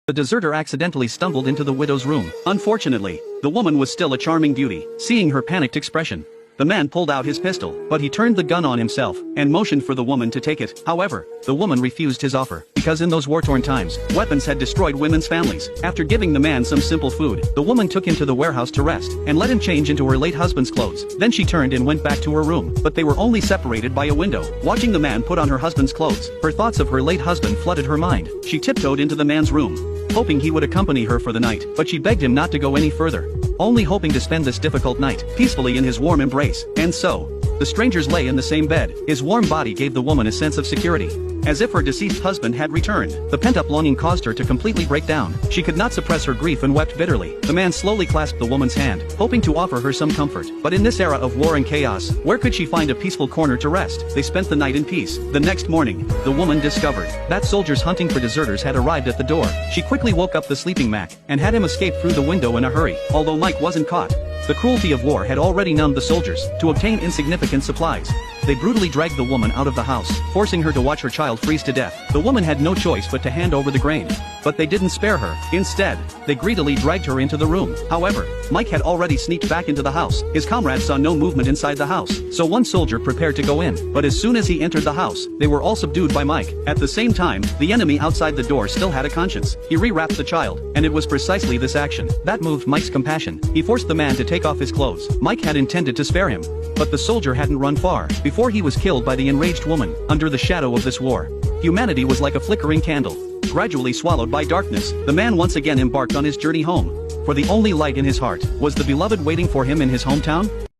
The deserter accidentally stumbled into the widow's room. Unfortunately, the woman was still a charming beauty. Seeing her panicked expression, the man pulled out his pistol, but he turned the gun on himself and motioned for the woman to take it. However, the woman refused his offer, because in those war-torn times, weapons had destroyed women's families. After giving the man some simple food, the woman took him to the warehouse to rest, and let him change into her late husband's clothes. Then she turned and went back to her room, but they were only separated by a window. Watching the man put on her husband's clothes, her thoughts of her late husband flooded her mind. She tiptoed into the man's room, hoping he would accompany her for the night, but she begged him not to go any further, only hoping to spend this difficult night peacefully in his warm embrace. And so, the strangers lay in the same bed. His warm body gave the woman a sense of security, as if her deceased husband had returned. The pent-up longing caused her to completely break down. She could not suppress her grief and wept bitterly. The man slowly clasped the woman's hand, hoping to offer her some comfort. But in this era of war and chaos, where could she find a peaceful corner to rest? They spent the night in peace. The next morning, the woman discovered that soldiers hunting for deserters had arrived at the door. She quickly woke up the sleeping Mac and had him escape through the window in a hurry. Although Mike wasn't caught, the cruelty of war had already numbed the soldiers. To obtain insignificant supplies, they brutally dragged the woman out of the house, forcing her to watch her child freeze to death. The woman had no choice but to hand over the grain, but they didn't spare her. Instead, they greedily dragged her into the room. However, Mike had already sneaked back into the house. His comrades saw no movement inside the house, so one soldier prepared to go in. But as soon as he entered the house, they were all subdued by Mike. At the same time, the enemy outside the door still had a conscience. He rewrapped the child, and it was precisely this action that moved Mike's compassion. He forced the man to take off his clothes. Mike had intended to spare him, but the soldier hadn't run far before he was killed by the enraged woman. Under the shadow of this war, humanity was like a flickering candle, gradually swallowed by darkness. The man once again embarked on his journey home, for the only light in his heart was the beloved waiting for him in his hometown.